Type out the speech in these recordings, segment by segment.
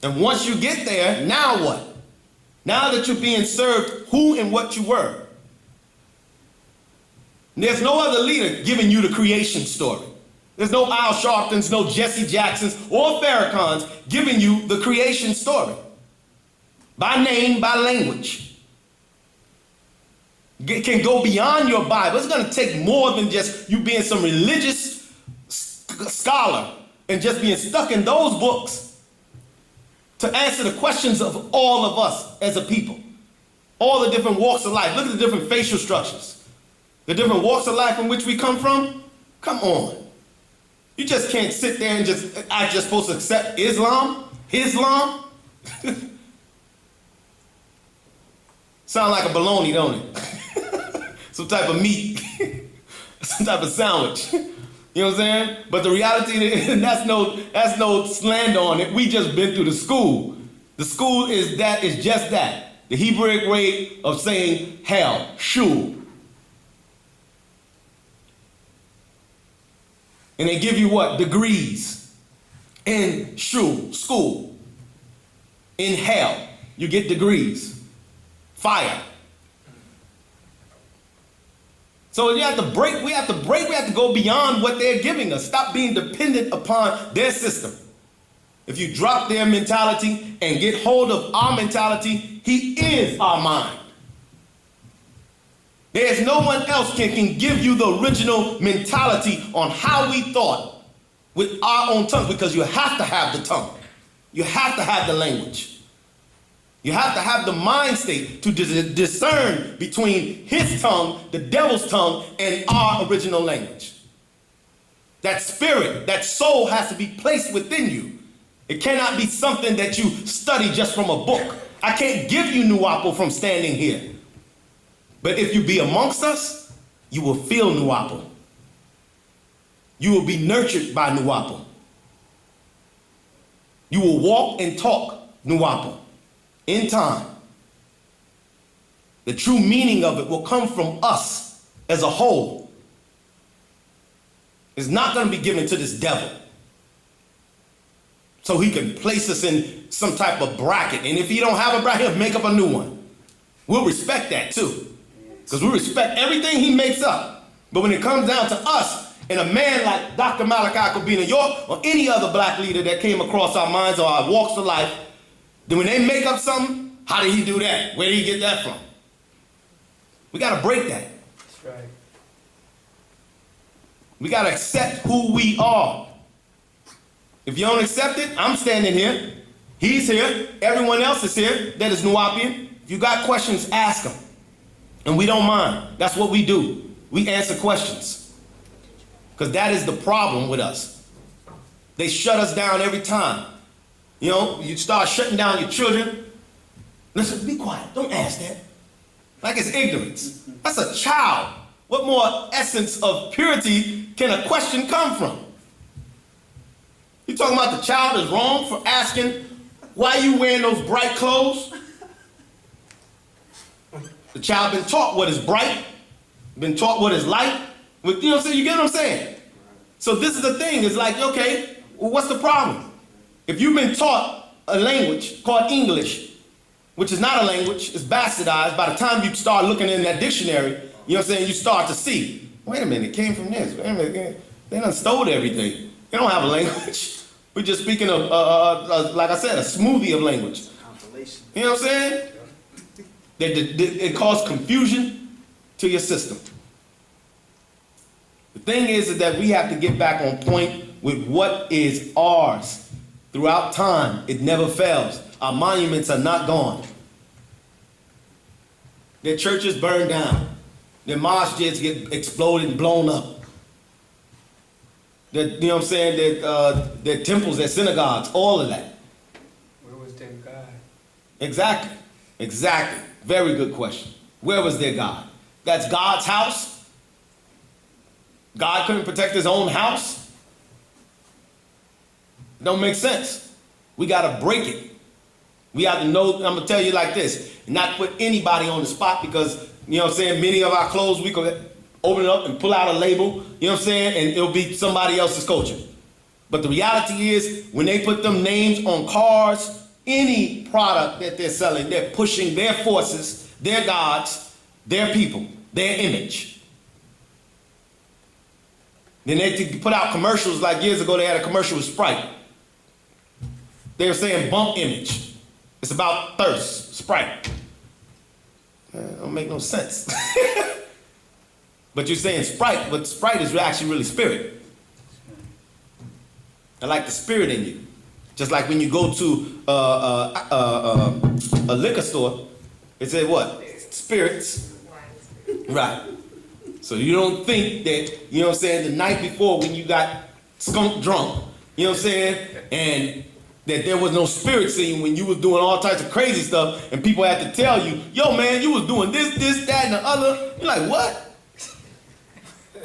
And once you get there, now what? Now that you're being served who and what you were. There's no other leader giving you the creation story. There's no Al Sharptons, no Jesse Jacksons, or Farrakhan's giving you the creation story. By name, by language. It can go beyond your Bible. It's going to take more than just you being some religious scholar and just being stuck in those books to answer the questions of all of us as a people. All the different walks of life. Look at the different facial structures. The different walks of life in which we come from. Come on. You just can't sit there and I'm just supposed to accept Islam? Islam? Sound like a bologna, don't it? Some type of meat. Some type of sandwich. You know what I'm saying? But the reality is that's no slander on it. We just been through the school. The school is just that. The Hebraic way of saying hell, shul. And they give you what? Degrees. In shul, school. In hell, you get degrees. Fire. So we have to go beyond what they're giving us. Stop being dependent upon their system. If you drop their mentality and get hold of our mentality, he is our mind. There's no one else can give you the original mentality on how we thought with our own tongue, because you have to have the tongue. You have to have the language. You have to have the mind state to discern between his tongue, the devil's tongue, and our original language. That spirit, that soul has to be placed within you. It cannot be something that you study just from a book. I can't give you Wu-nuwaupu from standing here. But if you be amongst us, you will feel Wu-nuwaupu. You will be nurtured by Wu-nuwaupu. You will walk and talk Wu-nuwaupu. In time, the true meaning of it will come from us as a whole. It's not going to be given to this devil so he can place us in some type of bracket. And if he don't have a bracket, he'll make up a new one. We'll respect that too, because we respect everything he makes up. But when it comes down to us and a man like Dr. Malachi Kobina York or any other black leader that came across our minds or our walks of life, then when they make up something, how did he do that? Where did he get that from? We got to break that. That's right. We got to accept who we are. If you don't accept it, I'm standing here. He's here. Everyone else is here that is Nuwaupian. If you got questions, ask them. And we don't mind. That's what we do. We answer questions. Because that is the problem with us. They shut us down every time. You know, you start shutting down your children. Listen, be quiet. Don't ask that. Like it's ignorance. That's a child. What more essence of purity can a question come from? You talking about the child is wrong for asking why you wearing those bright clothes? The child been taught what is bright, been taught what is light. You know what I'm saying? You get what I'm saying? So this is the thing. It's like, okay, well, what's the problem? If you've been taught a language called English, which is not a language, it's bastardized, by the time you start looking in that dictionary, you know what I'm saying, you start to see, wait a minute, it came from this. Wait a minute, they done stole everything. They don't have a language. We're just speaking of, like I said, a smoothie of language. You know what I'm saying? It caused confusion to your system. The thing is that we have to get back on point with what is ours. Throughout time, it never fails. Our monuments are not gone. Their churches burned down. Their masjids get exploded and blown up. You know what I'm saying? Their temples, their synagogues, all of that. Where was their God? Exactly. Exactly. Very good question. Where was their God? That's God's house? God couldn't protect his own house? Don't make sense. We got to break it. We have to know, I'm going to tell you like this, not put anybody on the spot, because, you know what I'm saying, many of our clothes, we could open it up and pull out a label, you know what I'm saying, and it'll be somebody else's culture. But the reality is, when they put them names on cars, any product that they're selling, they're pushing their forces, their gods, their people, their image. Then they put out commercials, like years ago they had a commercial with Sprite. They were saying bump image. It's about thirst, Sprite. Don't make no sense. But you're saying Sprite, but Sprite is actually really spirit. I like the spirit in you. Just like when you go to a liquor store, it says what? Spirits. Right. So you don't think that, you know what I'm saying, the night before when you got skunk drunk, you know what I'm saying, and that there was no spirit scene when you was doing all types of crazy stuff and people had to tell you, yo man, you was doing this, that, and the other. You're like, what?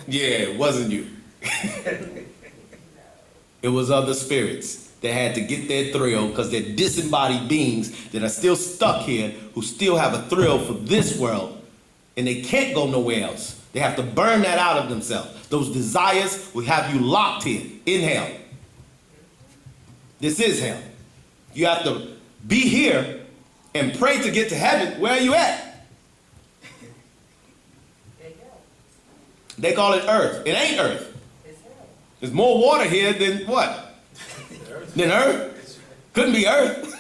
Yeah, it wasn't you. It was other spirits that had to get their thrill because they're disembodied beings that are still stuck here, who still have a thrill for this world, and they can't go nowhere else. They have to burn that out of themselves. Those desires will have you locked here in hell. This is hell. You have to be here and pray to get to heaven. Where are you at? They call it earth. It ain't earth. There's more water here than what? Than earth? Couldn't be earth.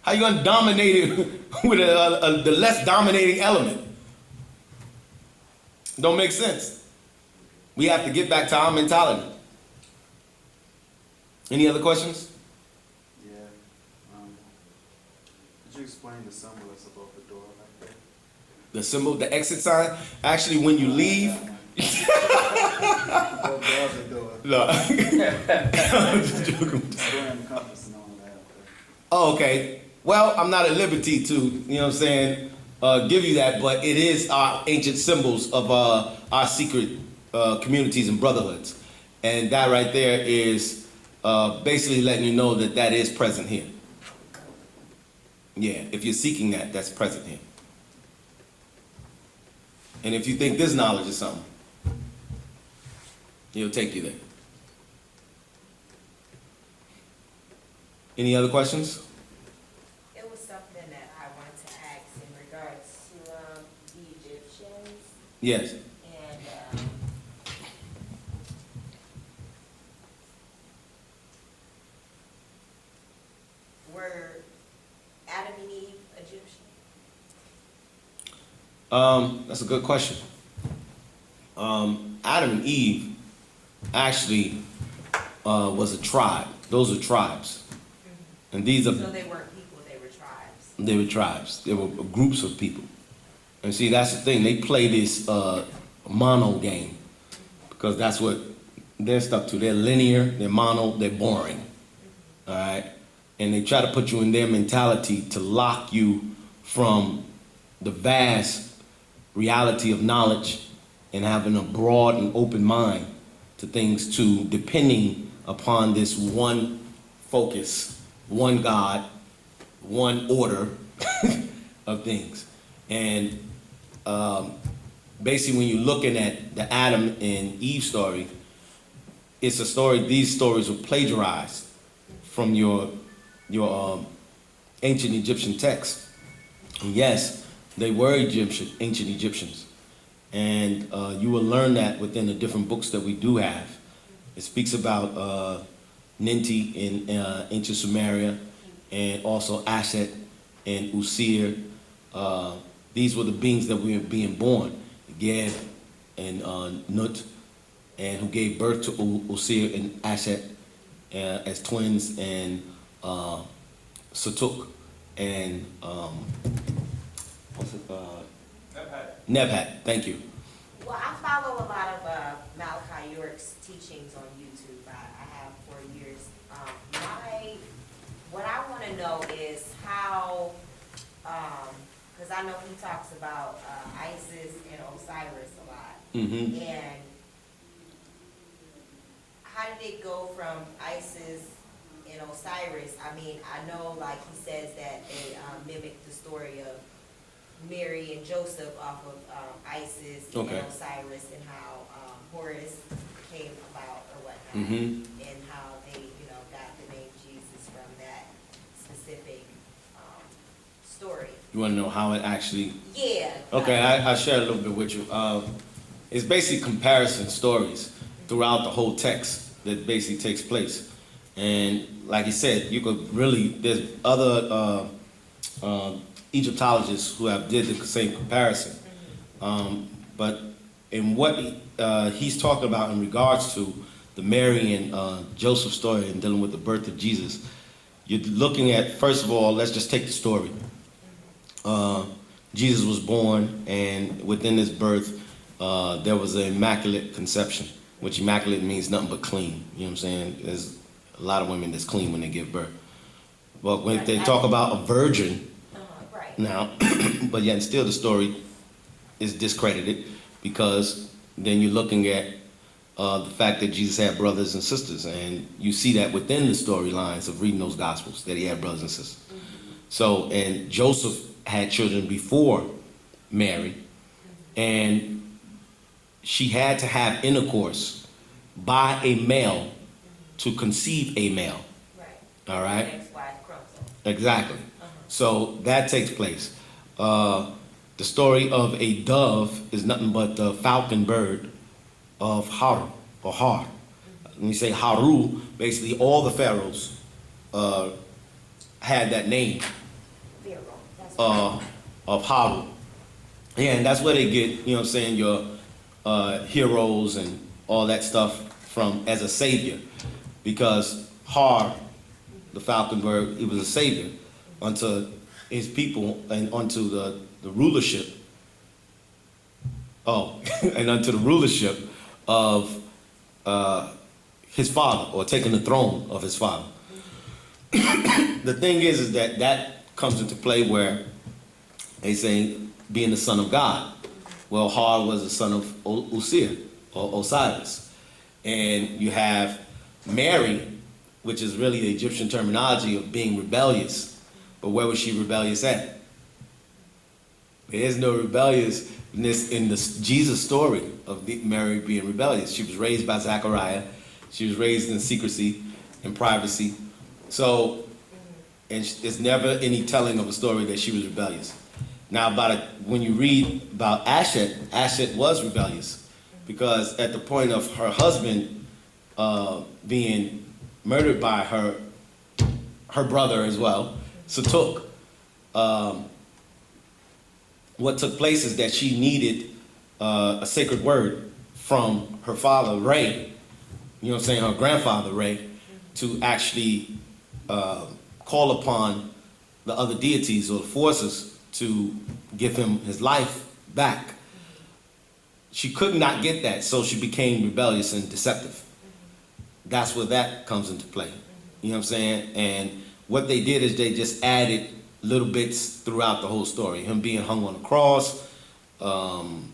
How you gonna dominate it with the less dominating element? Don't make sense. We have to get back to our mentality. Any other questions? Yeah. Could you explain the symbol that's above the door right there? The symbol, the exit sign. Actually, when you leave. Look. I'm just joking. Oh, okay. Well, I'm not at liberty to, you know what I'm saying, give you that, but it is our ancient symbols of our secret communities and brotherhoods. And that right there is basically letting you know that that is present here. Yeah, if you're seeking that, that's present here. And if you think this knowledge is something, he'll take you there. Any other questions? It was something that I wanted to ask in regards to the Egyptians. Yes. And were Adam and Eve Egyptian? That's a good question. Adam and Eve actually was a tribe. Those are tribes. And these are... So they weren't people, they were tribes. They were tribes. They were groups of people. And see, that's the thing. They play this mono game because that's what they're stuck to. They're linear, they're mono, they're boring. All right? And they try to put you in their mentality to lock you from the vast reality of knowledge and having a broad and open mind to things, to depending upon this one focus, one God, one order of things. And basically when you're looking at the Adam and Eve story, it's a story, these stories were plagiarized from your ancient Egyptian texts. And yes, they were ancient Egyptians. And you will learn that within the different books that we do have. It speaks about Ninti in ancient Sumeria, and also Ashet and Osiris. These were the beings that were being born, Geb and Nut, and who gave birth to Osiris and Ashet as twins, and Satuk and what's it? Nebhat. Thank you. Well, I follow a lot of Malachi York's teachings on YouTube. I have for years. What I want to know is how, because I know he talks about Isis and Osiris a lot. Mm-hmm. And how did it go from Isis and Osiris? I mean, I know, like he says, that they mimicked the story of Mary and Joseph off of Isis and Osiris, and how Horus came about or whatnot, Mm-hmm. and how they, got the name Jesus from that specific specific story. You want to know how it actually? Yeah. Okay, I share a little bit with you. It's basically comparison stories throughout the whole text that basically takes place. And like you said, you could really, there's other Egyptologists who have did the same comparison. But in what he's talking about in regards to the Mary and Joseph story and dealing with the birth of Jesus, you're looking at, first of all, let's just take the story. Jesus was born, and within his birth, there was an immaculate conception, which immaculate means nothing but clean. You know what I'm saying? There's a lot of women that's clean when they give birth. But when they talk about a virgin, Right. now, but yet still the story is discredited, because then you're looking at the fact that Jesus had brothers and sisters, and you see that within the storylines of reading those Gospels, that he had brothers and sisters. So, and Joseph had children before Mary, and she had to have intercourse by a male to conceive a male. Right. All right? X-Y chromosome. Exactly. So that takes place. The story of a dove is nothing but the falcon bird of Haru, or Har. When you say Haru, basically all the pharaohs had that name Pharaoh. That's right. of Haru. Yeah, and that's where they get, you know what I'm saying, your heroes and all that stuff from as a savior. Because Har, the falcon bird, he was a savior unto his people and unto the rulership. And unto the rulership of his father, or taking the throne of his father. The thing is that comes into play where they say being the son of God. Well, Har was the son of Osiris. And you have Mary, which is really the Egyptian terminology of being rebellious. But where was she rebellious at? There is no rebelliousness in the Jesus story of Mary being rebellious. She was raised by Zechariah. She was raised in secrecy and privacy. So, and it's never any telling of a story that she was rebellious. Now, when you read about Ashet, Ashet was rebellious, because at the point of her husband being murdered by her brother as well, Satuk, what took place is that she needed a sacred word from her father, Ray, you know what I'm saying, her grandfather, Ray, to actually call upon the other deities or forces to give him his life back. She could not get that, so she became rebellious and deceptive. That's where that comes into play. You know what I'm saying? And what they did is they just added little bits throughout the whole story. Him being hung on the cross, from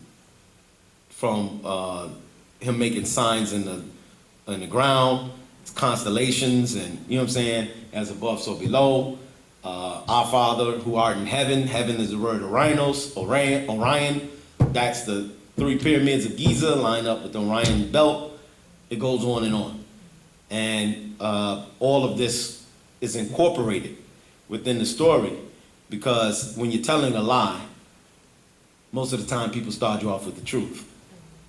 him making signs in the ground, constellations, and you know what I'm saying, as above, so below. Our Father who art in heaven. Heaven is the word Orion. That's the 3 pyramids of Giza line up with the Orion belt. It goes on and on. And all of this is incorporated within the story, because when you're telling a lie, most of the time people start you off with the truth.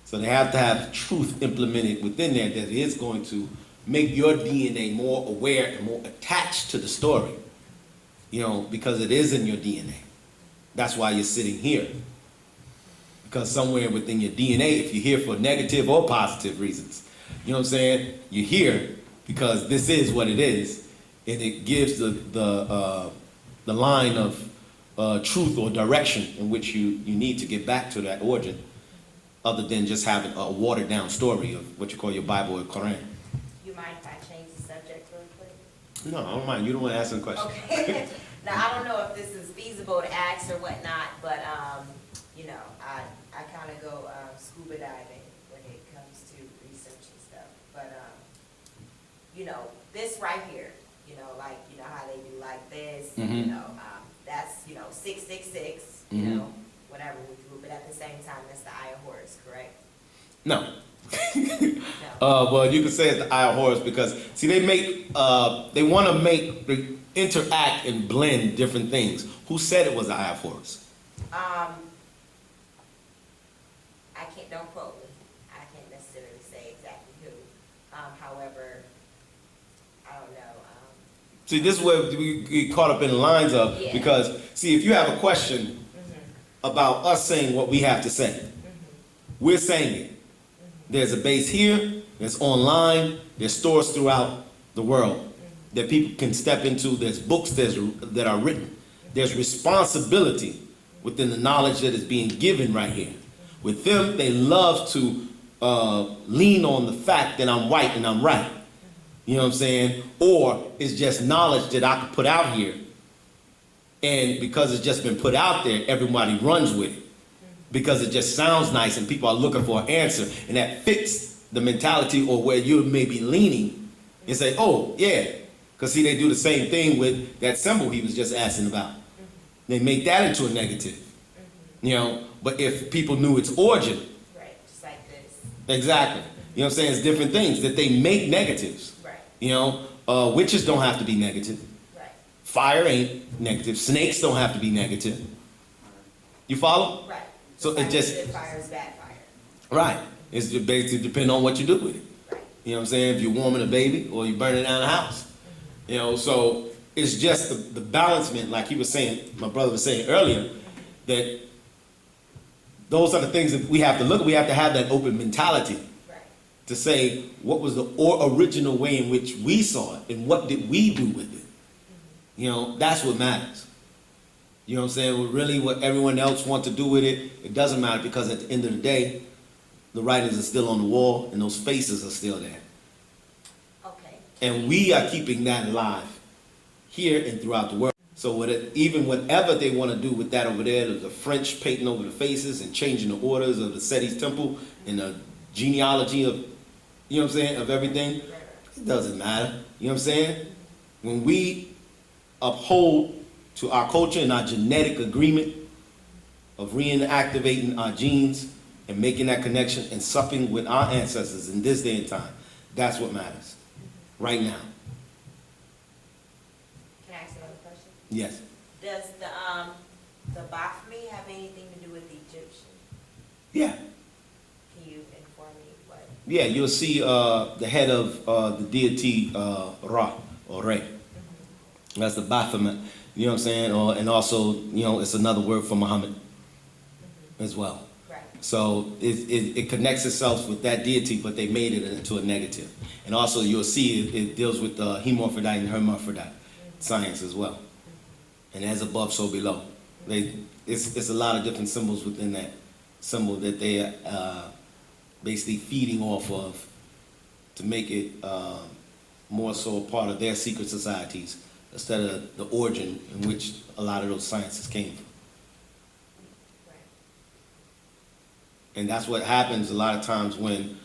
So they have to have truth implemented within there that is going to make your DNA more aware and more attached to the story. You know, because it is in your DNA. That's why you're sitting here. Because somewhere within your DNA, if you're here for negative or positive reasons, you know what I'm saying, you're here because this is what it is, and it gives the line of truth or direction in which you need to get back to that origin, other than just having a watered down story of what you call your Bible or Quran. You mind if I change the subject really quick? No, I don't mind. You don't want to ask them questions. Okay. Now, I don't know if this is feasible to ask or whatnot, but, you know, I kind of go scuba diving when it comes to research and stuff. But, you know, this right here, you know, like, you know how they do like this, you know, that's, you know, 666, you know, whatever we do. But at the same time, that's the Eye of Horus, correct? No. No. Well, you could say it's the Eye of Horus because see, they want to interact and blend different things. Who said it was the Eye of Horus? I can't, don't quote me. I can't necessarily say exactly who. However, I don't know. See, this is where we get caught up in the lines of, Yeah. because, see, if you have a question about us saying what we have to say, we're saying it. There's a base here, there's online, there's stores throughout the world that people can step into, there's books that are written. There's responsibility within the knowledge that is being given right here. With them, they love to lean on the fact that I'm white and I'm right. You know what I'm saying? Or it's just knowledge that I could put out here. And because it's just been put out there, everybody runs with it. Because it just sounds nice and people are looking for an answer. And that fits the mentality or where you may be leaning and say, oh, yeah. Because see, they do the same thing with that symbol he was just asking about. They make that into a negative. You know, but if people knew its origin. Right, just like this. Exactly. You know what I'm saying? It's different things that they make negatives. Right. You know, witches don't have to be negative. Right. Fire ain't negative. Snakes don't have to be negative. You follow? Right. So it just- good fire is bad fire. Right. It's just basically depending on what you do with it. Right. You know what I'm saying? If you're warming a baby or you're burning down a house. You know, so it's just the balancement, like he was saying, my brother was saying earlier, that those are the things that we have to look at. We have to have that open mentality Right. to say what was the original way in which we saw it and what did we do with it. You know, that's what matters. You know what I'm saying? Well, really what everyone else wants to do with it, it doesn't matter because at the end of the day, the writings are still on the wall and those faces are still there. Okay. And we are keeping that alive here and throughout the world. So even whatever they want to do with that over there, the French painting over the faces and changing the orders of the Seti's temple and the genealogy of, you know what I'm saying, of everything, it doesn't matter. You know what I'm saying? When we uphold to our culture and our genetic agreement of reactivating our genes and making that connection and supping with our ancestors in this day and time, that's what matters right now. Can I ask another question? Yes. Does the Baphomet have anything to do with the Egyptian? Yeah. Can you inform me what? Yeah, you'll see the head of the deity Ra or Re. That's the Baphomet. You know what I'm saying? And also, you know, it's another word for Muhammad as well. Right. So it connects itself with that deity, but they made it into a negative. And also you'll see it deals with hemorphodite and hermaphrodite science as well. And as above, so below. It's a lot of different symbols within that symbol that they are basically feeding off of to make it more so a part of their secret societies instead of the origin in which a lot of those sciences came from. Right. And that's what happens a lot of times when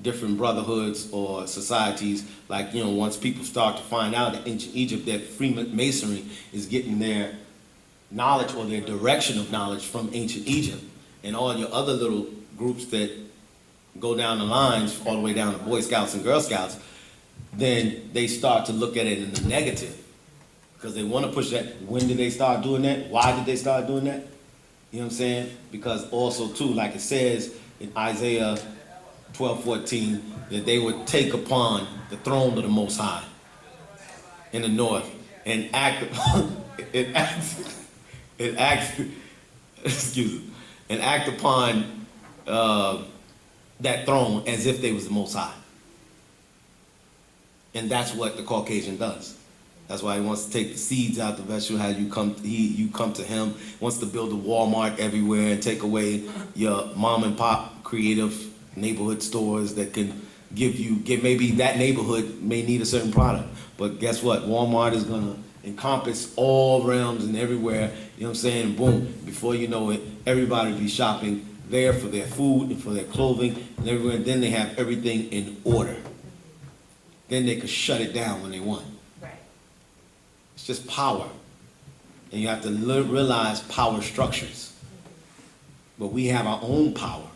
different brotherhoods or societies, like, you know, once people start to find out in ancient Egypt that Freemasonry is getting their knowledge or their direction of knowledge from ancient Egypt, and all your other little groups that go down the lines all the way down to Boy Scouts and Girl Scouts, then they start to look at it in the negative because they want to push that. When did they start doing that? Why did they start doing that? You know what I'm saying? Because also too, like it says in Isaiah 12:14, that they would take upon the throne of the Most High in the north and act upon that throne as if they was the Most High. And that's what the Caucasian does. That's why he wants to take the seeds out the vegetable. How you come to him. Wants to build a Walmart everywhere and take away your mom and pop creative neighborhood stores that can maybe that neighborhood may need a certain product. But guess what? Walmart is gonna encompass all realms and everywhere. You know what I'm saying? Boom. Before you know it, everybody will be shopping there for their food and for their clothing and everywhere. And then they have everything in order. Then they could shut it down when they want. Right. It's just power. And you have to realize power structures. But we have our own power.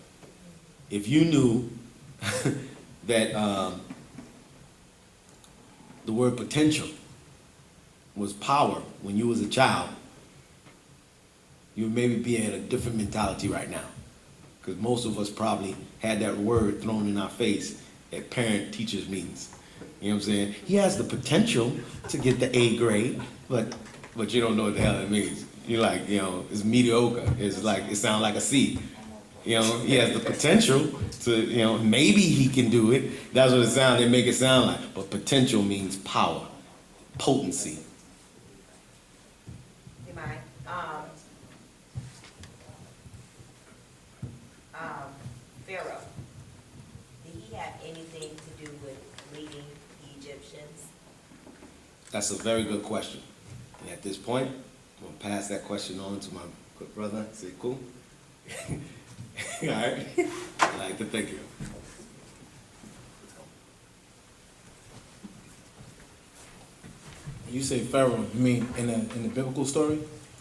If you knew that the word potential was power when you was a child, you would maybe be at a different mentality right now. Because most of us probably had that word thrown in our face at parent-teachers meetings. You know what I'm saying? He has the potential to get the A grade, but you don't know what the hell it means. You're like, you know, it's mediocre. It's like, it sounds like a C. You know, he has the potential to, you know, maybe he can do it. That's what it sounds, they make it sound like. But potential means power, potency. You mind? Pharaoh, did he have anything to do with leading the Egyptians? That's a very good question. And at this point, I'm gonna pass that question on to my good brother. Say, cool? All right? I'd like to thank you. You say Pharaoh, you mean in the biblical story?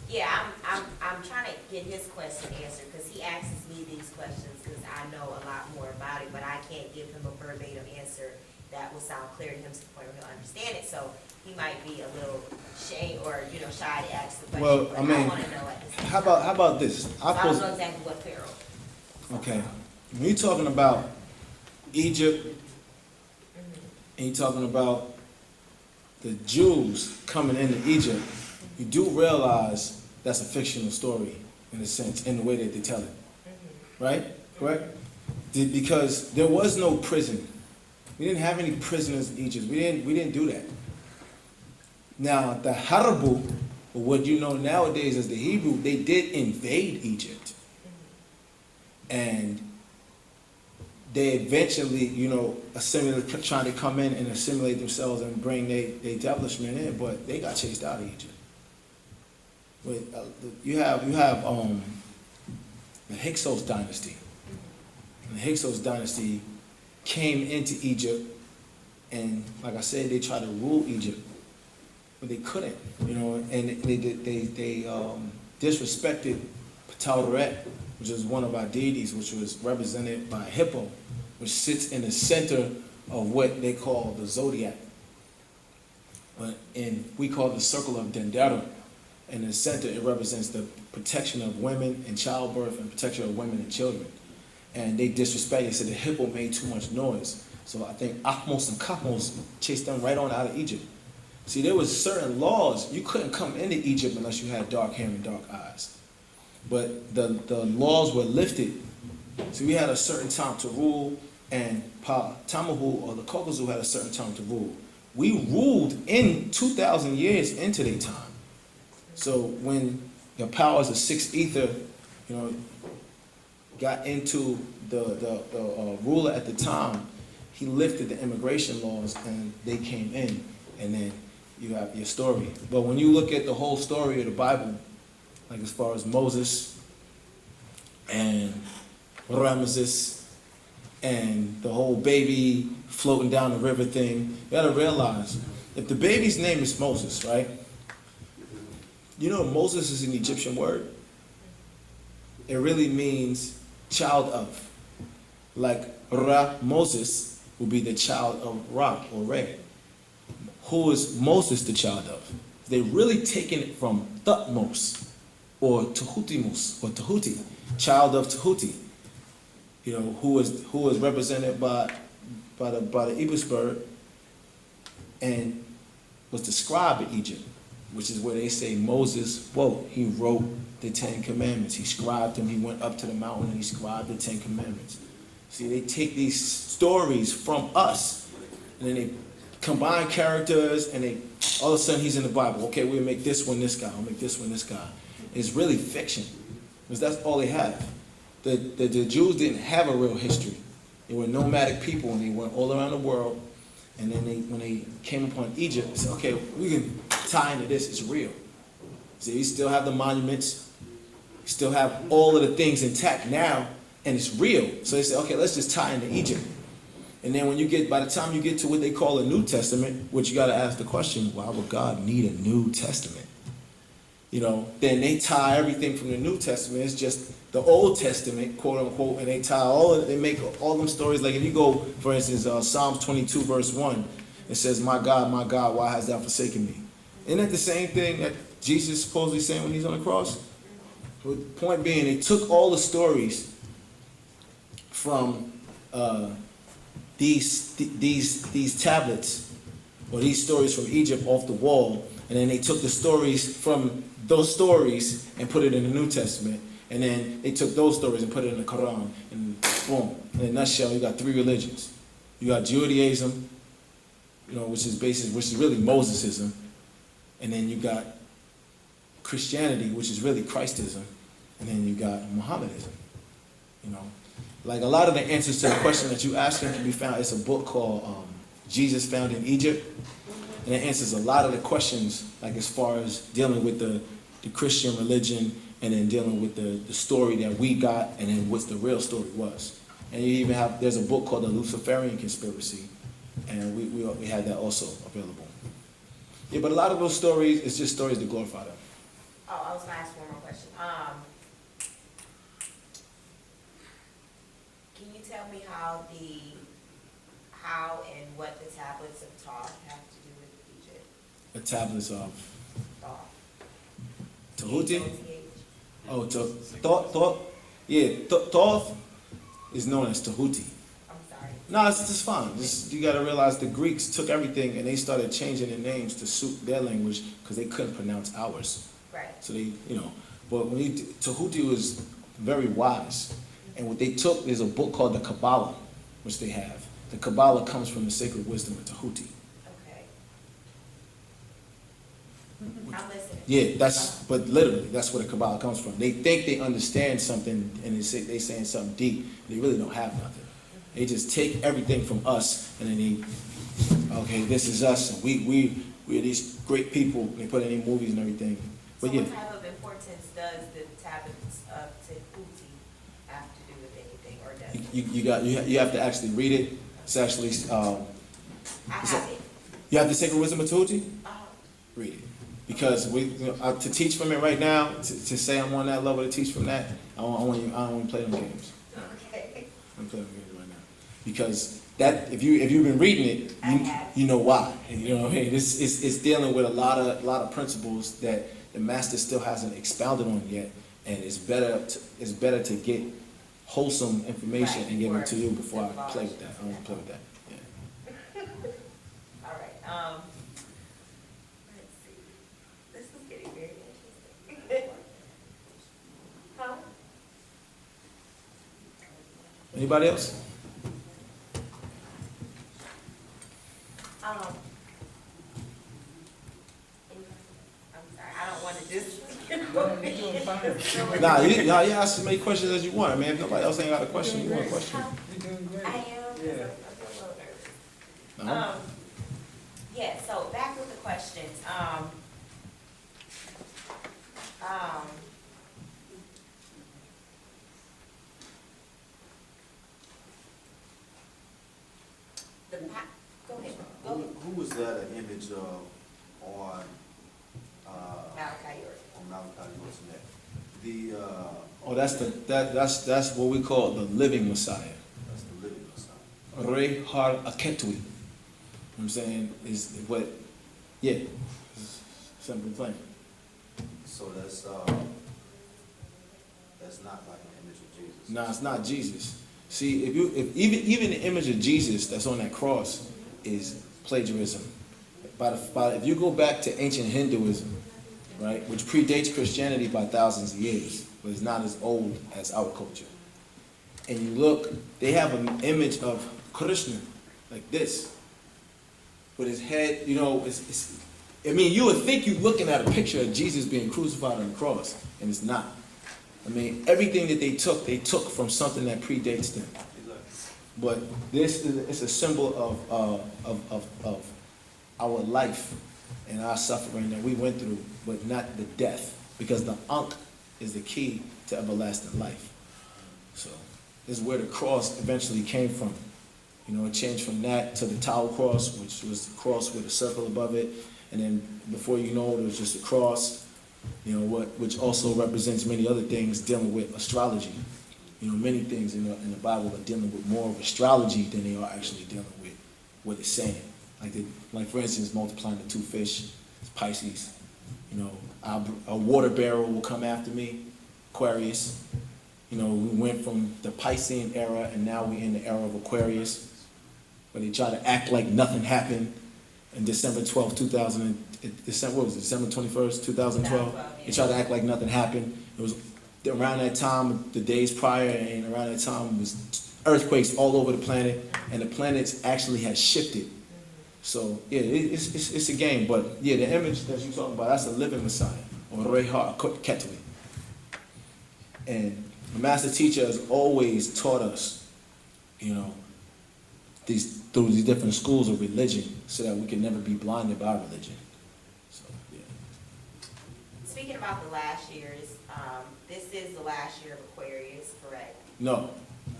Yeah, I'm trying to get his question answered, because he asks me these questions, because I know a lot more about it, but I can't give him a verbatim answer that will sound clear to him to the point where he'll understand it, so he might be a little shy to ask the question, Well, but I mean, I wanna know at the same How time. about this? So I don't know exactly what Pharaoh. Okay, when you're talking about Egypt, and you're talking about the Jews coming into Egypt, you do realize that's a fictional story in a sense, in the way that they tell it, right? Correct? Because there was no prison. We didn't have any prisoners in Egypt. We didn't do that. Now the Harabu, or what you know nowadays as the Hebrew, they did invade Egypt, and they eventually, assimilated, trying to come in and assimilate themselves and bring their establishment in, but they got chased out of Egypt. You have the Hyksos dynasty. And the Hyksos dynasty came into Egypt, and like I said, they tried to rule Egypt, but they couldn't, and they disrespected Pt.2, which is one of our deities, which was represented by a hippo, which sits in the center of what they call the zodiac. And we call it the circle of Dendera. In the center, it represents the protection of women and childbirth and protection of women and children. And they disrespected, said the hippo made too much noise. So I think Akhmos and Kakhmos chased them right on out of Egypt. See, there was certain laws. You couldn't come into Egypt unless you had dark hair and dark eyes. But the laws were lifted. So we had a certain time to rule, and Tamahu or the Caucasian had a certain time to rule. We ruled in 2,000 years into their time. So when the powers of sixth ether, got into the ruler at the time, he lifted the immigration laws and they came in, and then you have your story. But when you look at the whole story of the Bible, like as far as Moses and Ramesses and the whole baby floating down the river thing, you gotta realize, if the baby's name is Moses, right? Moses is an Egyptian word. It really means child of. Like Moses will be the child of Ra or Re. Who is Moses the child of? They're really taking it from Thutmose or Tahutimus or Tahuti, child of Tahuti. Who is represented by the ibis bird and was described in Egypt, which is where they say Moses he wrote the 10 Commandments. He scribed them. He went up to the mountain and he scribed the 10 Commandments. See, they take these stories from us, and then they combine characters, and they all of a sudden he's in the Bible. Okay, we'll make this one this guy. We'll make this one this guy. It's really fiction, because that's all they have. The Jews didn't have a real history. They were nomadic people, and they went all around the world. And then when they came upon Egypt, they said, okay, we can tie into this. It's real. So you still have the monuments. You still have all of the things intact now, and it's real. So they said, okay, let's just tie into Egypt. And then by the time you get to what they call a New Testament, which you got to ask the question, why would God need a New Testament? then they tie everything from the New Testament. It's just the Old Testament, quote unquote, and they tie all of it. They make all them stories. Like if you go, for instance, Psalms 22 verse 1, it says, my God, why hast thou forsaken me? Isn't that the same thing that Jesus is supposedly saying when he's on the cross? The point being, they took all the stories from these tablets, or these stories from Egypt off the wall, and then they took the stories from those stories and put it in the New Testament, and then they took those stories and put it in the Quran, and boom. In a nutshell, you got three religions. You got Judaism, which is really Mosesism, and then you got Christianity, which is really Christism, and then you got Mohammedanism. Like a lot of the answers to the question that you asking can be found. It's a book called Jesus Found in Egypt, and it answers a lot of the questions, like as far as dealing with the Christian religion, and then dealing with the story that we got, and then what the real story was. And you even there's a book called The Luciferian Conspiracy, and we had that also available. Yeah, but a lot of those stories, it's just stories to glorify them. Oh, I was gonna ask one more question. Can you tell me how and what the tablets of Thoth have to do with Egypt? The tablets of Thoth. Tahuti? T-H-O-T-H. Oh, Thoth? Yeah, Thoth is known as Tahuti. I'm sorry. No, it's just fine. You got to realize the Greeks took everything and they started changing the names to suit their language because they couldn't pronounce ours. Right. So they, but Tahuti was very wise. And what they took is a book called the Kabbalah, which they have. The Kabbalah comes from the sacred wisdom of Tahuti. Okay. I'm listening. Yeah, but literally, that's where the Kabbalah comes from. They think they understand something and they saying something deep. They really don't have nothing. They just take everything from us and then this is us, and we're these great people. And they put it in movies and everything. But What type of importance does the tablets of Tahuti have to do with anything, or does it? you have to actually read it. It's actually I have it. you have the sacred wisdom of Tahuti. Uh-huh. Read it, because to teach from it right now, to say I'm on that level to teach from that, I don't want to play them games. Okay. I'm playing them games right now, because that if you've been reading it, I have. you know why. And you know what I mean? It's dealing with a lot of principles that the master still hasn't expounded on yet, and it's better to get wholesome information Right, and give it or to you before I divulge play with that. I don't that. play with that. Yeah. All right. Let's see. This is getting very interesting. Huh? Anybody else? I'm sorry. I don't want to just. Nah, you ask as many questions as you want. I mean, if nobody else ain't got a question, you want a question? You're doing great. I am. Yeah. I'm a little nervous. No? Yeah, so back with the questions. Go ahead. Who was that an image of on Malachi yours. Malachi Yosenet? Oh, that's what we call the living Messiah. That's the living Messiah. Re har aketui. You know what I'm saying? Is what, yeah. Simple plain. So that's not like an image of Jesus. No, it's not Jesus. See, if even the image of Jesus that's on that cross is plagiarism. If you go back to ancient Hinduism, right, which predates Christianity by thousands of years, but is not as old as our culture, and you look, they have an image of Krishna like this, with his head, I mean, you would think you're looking at a picture of Jesus being crucified on the cross, and it's not. I mean, everything that they took from something that predates them. But it's a symbol of our life and our suffering that we went through, but not the death, because the Ankh is the key to everlasting life. So this is where the cross eventually came from. It changed from that to the Tower cross, which was the cross with a circle above it, and then before you know it, was just a cross, which also represents many other things dealing with astrology. Many things in the Bible are dealing with more of astrology than they are actually dealing with what it's saying. Like for instance, multiplying the two fish, it's Pisces. A water barrel will come after me, Aquarius. We went from the Piscean era and now we're in the era of Aquarius, where they try to act like nothing happened. And December 21st, 2012, they tried to act like nothing happened. It was around that time, the days prior, and around that time was earthquakes all over the planet, and the planets actually had shifted. So yeah, it's a game, but yeah, the image that you're talking about, that's a living Messiah, or Reha Ketui. And the master teacher has always taught us, through these different schools of religion, so that we can never be blinded by religion. So yeah. Speaking about the last years, this is the last year of Aquarius, correct? No,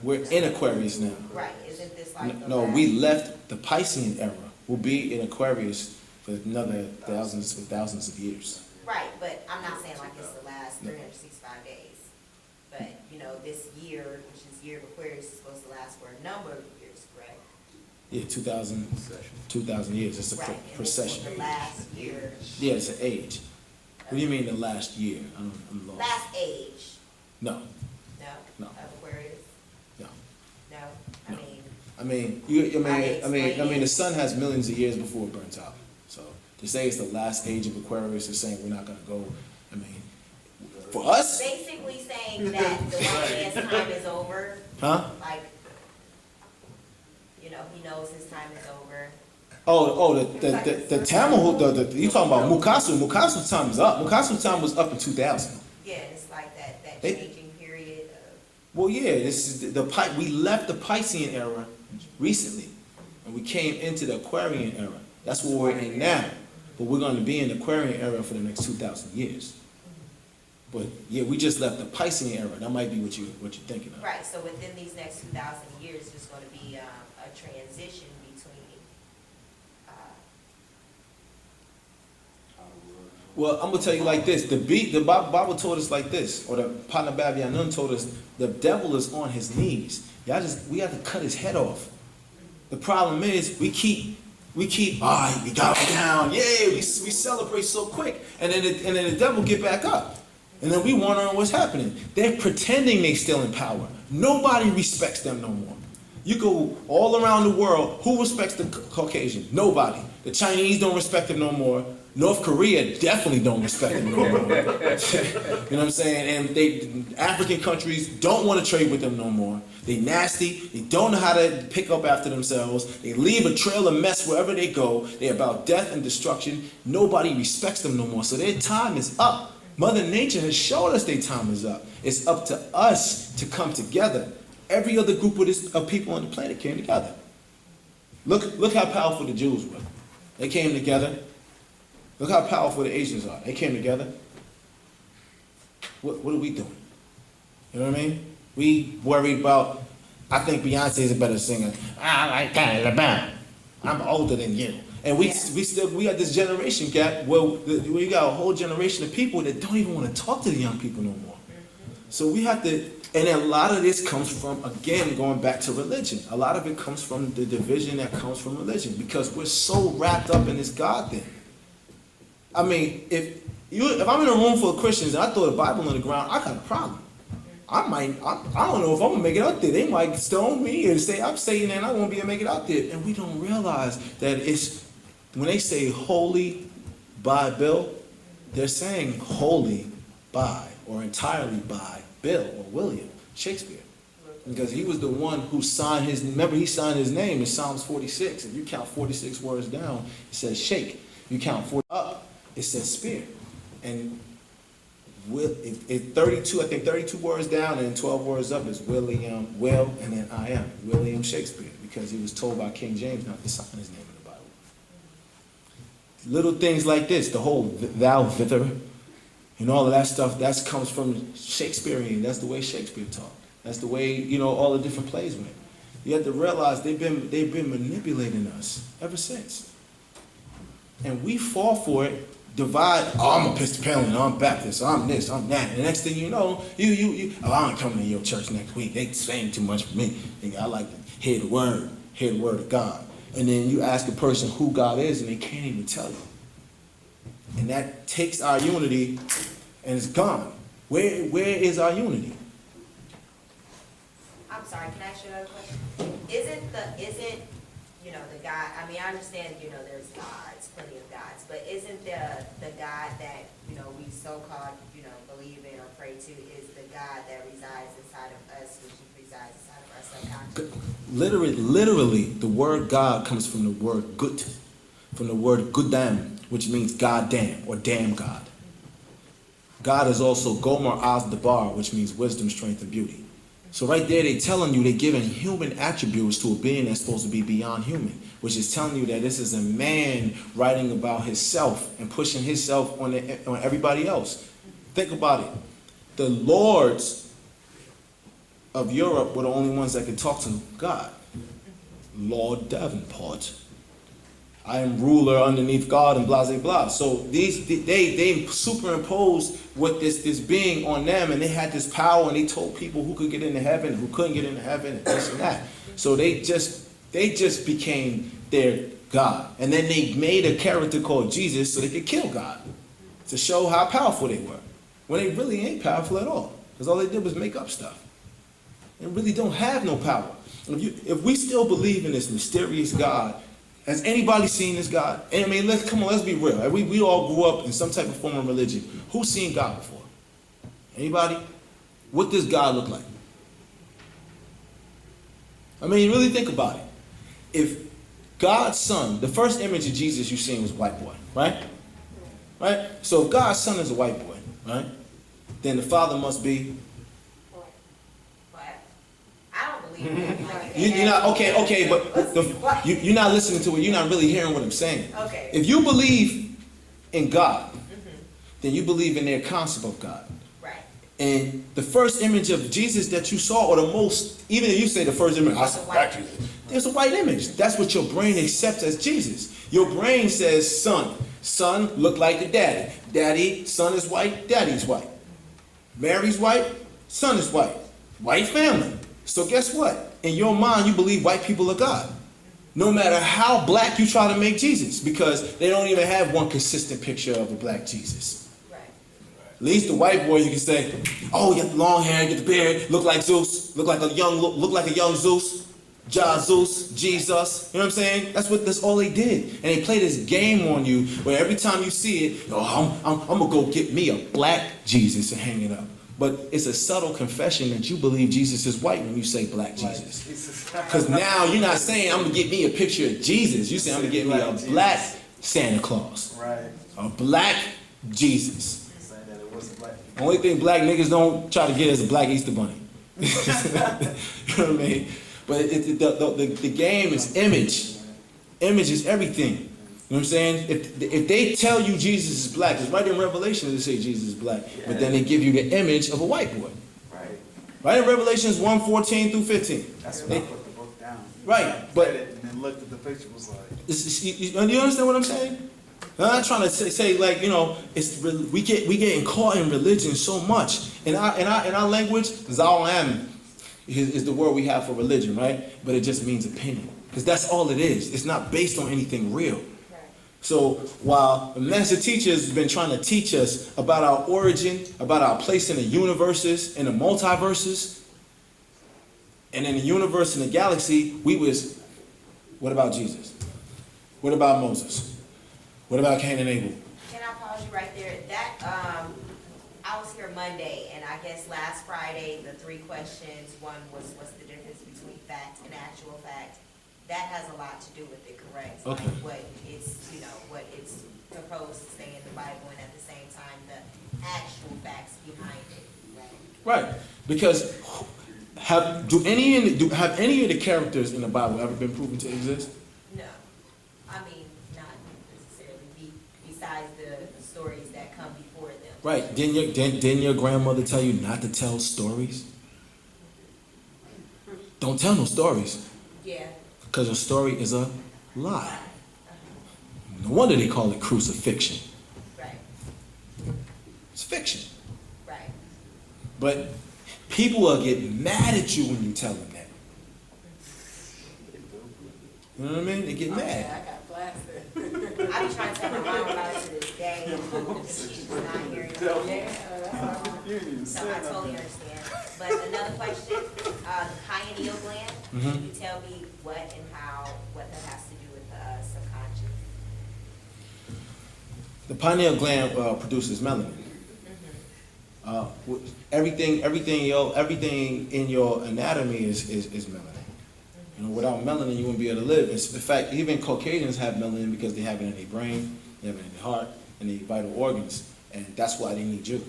we're in Aquarius now. Right, isn't this like the No, last? we left the Piscean era. We'll be in Aquarius for another thousands of years. Right, but I'm not saying like it's the last 365 days. But, this year, which is year of Aquarius, is supposed to last for a number of years, correct? Yeah, 2,000 years. It's a Right, and this is procession. the last year. Yeah, it's an age. What do you mean the last year? I'm lost. Last age, No, no? No. Of Aquarius, no. no? No. I mean, the sun has millions of years before it burns out. So to say it's the last age of Aquarius is saying we're not going to go. For us, Basically saying that the white man's time is over, huh? like, he knows his time is over. The Tamil, you talking about Mukasu? Mukasu's time is up. Mukasu's time was up in 2000. Yeah, it's like that They- changing period of, Well, yeah, this is we left the Piscean era recently, and we came into the Aquarian era. That's what we're in now. But we're going to be in the Aquarian era for the next 2,000 years. But yeah, we just left the Piscean era. That might be what you're thinking of. right, so within these next 2,000 years, there's going to be a transition between, Well, I'm gonna tell you like this: the Bible told us like this, or the Partner Babyanun told us, the devil is on his knees. We have to cut his head off. The problem is we keep, all right, we got him down, yay, we celebrate so quick, and then the devil get back up, and then we wondering what's happening. They're pretending they still in power. Nobody respects them no more. You go all around the world, who respects the Caucasian? Nobody. The Chinese don't respect them no more. North Korea definitely don't respect them no more. You know what I'm saying? And African countries don't want to trade with them no more. They nasty. They don't know how to pick up after themselves. They leave a trail of mess wherever they go. They're about death and destruction. Nobody respects them no more. So their time is up. Mother Nature has showed us their time is up. It's up to us to come together. Every other group of people on the planet came together. Look how powerful the Jews were. They came together. Look how powerful the Asians are. They came together. What are we doing? You know what I mean? We worried about, I think Beyonce is a better singer. I like Alabama. I'm older than you. And we got this generation gap where we got a whole generation of people that don't even want to talk to the young people no more. So we have to, and a lot of this comes from, again, going back to religion. A lot of it comes from the division that comes from religion, because we're so wrapped up in this God thing. I mean, if I'm in a room full of Christians and I throw the Bible on the ground, I got a problem. I don't know if I'm gonna make it out there. They might stone me and say I'm Satan and I won't be able to make it out there. And we don't realize that when they say holy by Bill, they're saying holy by or entirely by Bill or William Shakespeare. Because he was the one who signed he signed his name in Psalms 46. If you count 46 words down, it says shake. You count 40 up, it says spear. And if 32, I think 32 words down and 12 words up is Will, and then I am, William Shakespeare, because he was told by King James not to sign his name in the Bible. Little things like this, the whole thou thither, and all of that stuff, that comes from Shakespearean. That's the way Shakespeare talked. That's the way, all the different plays went. You have to realize they've been manipulating us ever since. And we fall for it divide. Oh, I'm Episcopalian. I'm Baptist. I'm this. I'm that. And the next thing you know, you. Oh, I ain't coming to your church next week. They saying too much for me. I like to hear the word of God. And then you ask a person who God is, and they can't even tell you. And that takes our unity, and it's gone. Where is our unity? I'm sorry, can I ask you another question? Isn't, the God, I mean, I understand, there's gods, plenty of gods, but isn't the God that, we so-called, believe in or pray to, is the God that resides inside of us, which resides inside of our subconscious? Literally, the word God comes from the word gut, from the word gudam, which means God damn, or damn God. God is also Gomer Az Dabar, which means wisdom, strength, and beauty. So right there, they're telling you, they're giving human attributes to a being that's supposed to be beyond human, which is telling you that this is a man writing about himself and pushing himself on everybody else. Think about it. The lords of Europe were the only ones that could talk to God. Lord Davenport. I am ruler underneath God and blah, blah, blah. So they superimposed what this being on them, and they had this power, and they told people who could get into heaven, who couldn't get into heaven, and this and that. So they just became their God. And then they made a character called Jesus so they could kill God, to show how powerful they were. When they really ain't powerful at all. Because all they did was make up stuff. They really don't have no power. If we still believe in this mysterious God, has anybody seen this God? I mean, let's be real. We all grew up in some type of form of religion. Who's seen God before? Anybody? What does God look like? I mean, really think about it. If God's son, the first image of Jesus you seen was a white boy, right? Right? So if God's son is a white boy, right? Then the father must be. I don't believe that. You're not okay, but you're not listening to it. You're not really hearing what I'm saying. Okay. If you believe in God, then you believe in their concept of God. Right. And the first image of Jesus that you saw, or the most, even if you say the first image, I saw black Jesus. There's a white image. That's what your brain accepts as Jesus. Your brain says son. Son look like the daddy. Daddy, son is white, daddy's white. Mary's white, son is white. White family. So guess what? In your mind, you believe white people are God. No matter how black you try to make Jesus, because they don't even have one consistent picture of a black Jesus. Right. At least the white boy, you can say, oh, you got the long hair, get the beard, look like Zeus, look like a young Zeus, Zeus, Jesus. You know what I'm saying? That's all they did. And they play this game on you where every time you see it, oh, I'm gonna go get me a black Jesus and hang it up. But it's a subtle confession that you believe Jesus is white when you say black Jesus. Because now you're not saying I'm going to get me a picture of Jesus. You say I'm going to get me a black Santa Claus. Right. A black Jesus. Saying that it wasn't black. Only thing black niggas don't try to get is a black Easter bunny. You know what I mean? But the game is image. Image is everything. You know what I'm saying? If they tell you Jesus is black, it's right in Revelation they say Jesus is black, but then they give you the image of a white boy. Right. Right in Revelations 1:14 through 15. That's when I put the book down. Right, but And then looked at the picture, was like. you understand what I'm saying? I'm not trying to say like, we getting caught in religion so much. In our language, Zalam is the word we have for religion, right? But it just means opinion, because that's all it is. It's not based on anything real. So while the master teacher has been trying to teach us about our origin, about our place in the universes, in the multiverses, and in the universe and the galaxy, what about Jesus? What about Moses? What about Cain and Abel? Can I pause you right there? I was here Monday, and I guess last Friday, the 3 questions, one was what's the difference between fact and actual fact? That has a lot to do with it, correct? Okay. Like what it's proposed to say in the Bible, and at the same time, the actual facts behind it, right? Right, because have any of the characters in the Bible ever been proven to exist? No, I mean, not necessarily besides the stories that come before them. Right, didn't your grandmother tell you not to tell stories? Don't tell no stories. Yeah. Because a story is a lie. No wonder they call it crucifixion. Right. But people will get mad at you when you tell them that. You know what I mean? They get Yeah, mad. I got blasted. I be trying to tell my mom about it to this day, and she's not hearing me. So I totally understand. But another question, the pineal gland, can you tell me what and how, what that has to do with the subconscious? The pineal gland produces melanin. Everything in your anatomy is melanin. You know, without melanin, you wouldn't be able to live. In fact, even Caucasians have melanin because they have it in their brain, they have it in their heart, and their vital organs, and that's why they need you.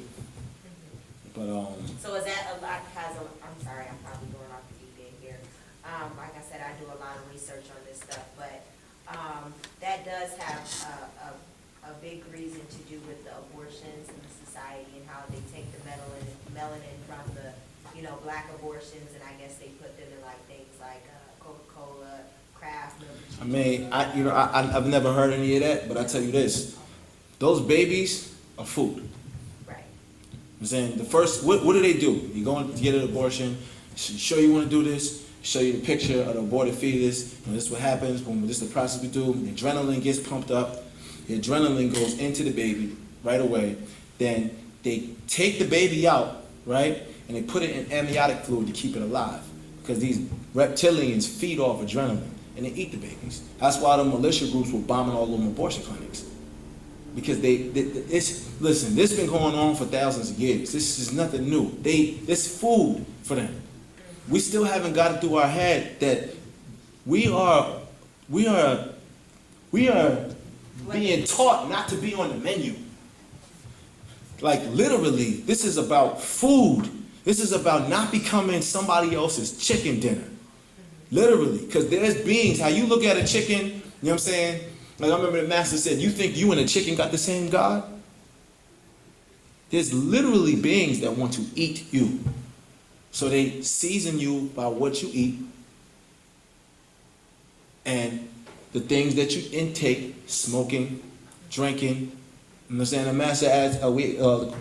But So is that a lot, I'm sorry, I'm probably going off the deep end here. Like I said, I do a lot of research on this stuff, but, that does have a big reason to do with the abortions in the society and how they take the melanin from the, black abortions, and I guess they put them in like things like, Coca-Cola, Kraft milk. I mean, I've never heard any of that, but I tell you this: those babies are food. Right. I'm saying the first, what do they do? You go to get an abortion, show you want to do this, show you the picture of the aborted fetus, and this is what happens when this is the process we do. The adrenaline gets pumped up, the adrenaline goes into the baby right away. Then they take the baby out, right, and they put it in amniotic fluid to keep it alive, because these reptilians feed off adrenaline and they eat the babies. That's why the militia groups were bombing all them abortion clinics. Because listen, this has been going on for thousands of years. This is nothing new. It's food for them. We still haven't got it through our head that we are being taught not to be on the menu. Like literally, this is about food. This is about not becoming somebody else's chicken dinner. Literally, because there's beings, how you look at a chicken, you know what I'm saying? Like I remember the master said, you think you and a chicken got the same God? There's literally beings that want to eat you. So they season you by what you eat and the things that you intake, smoking, drinking. You know what I'm saying? The master asked,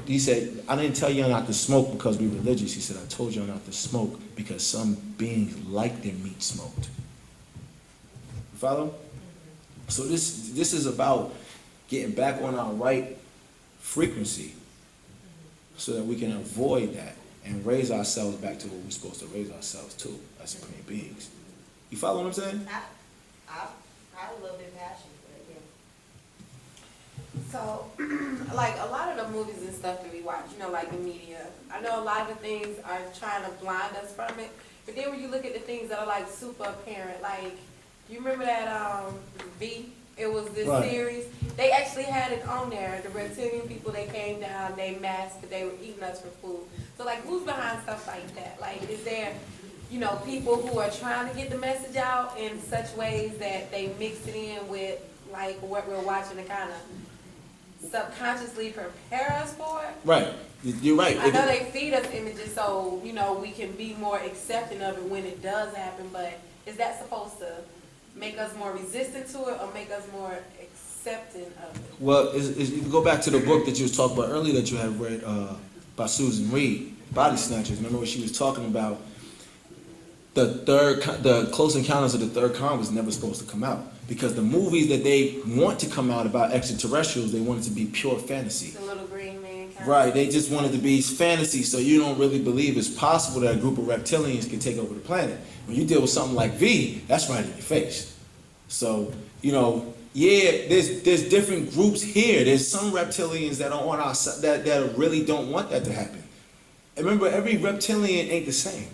he said, I didn't tell you not to smoke because we're religious. He said, I told you not to smoke because some beings like their meat smoked. You follow? So this is about getting back on our right frequency so that we can avoid that and raise ourselves back to what we're supposed to raise ourselves to as supreme beings. You follow what I'm saying? I'm a little bit passionate, but yeah. So, like a lot of the movies and stuff that we watch, like the media, I know a lot of the things are trying to blind us from it. But then when you look at the things that are like super apparent, like you remember that V? It was this Right. series. They actually had it on there. The reptilian people, they came down, they masked, they were eating us for food. So like, who's behind stuff like that? Like, is there, people who are trying to get the message out in such ways that they mix it in with like what we're watching to kind of subconsciously prepare us for it? Right. You're right. I know they feed us images so, we can be more accepting of it when it does happen, but is that supposed to make us more resistant to it or make us more accepting of it? Well, you go back to the book that you was talking about earlier that you had read by Susan Reed, Body Snatchers. Remember when she was talking about the Close Encounters of the Third Kind was never supposed to come out because the movies that they want to come out about extraterrestrials, they want it to be pure fantasy. The little green man kind Right, they just want it to be fantasy, so you don't really believe it's possible that a group of reptilians can take over the planet. When you deal with something like V, that's right in your face. So, there's different groups here. There's some reptilians that are on our side that really don't want that to happen. And remember, every reptilian ain't the same.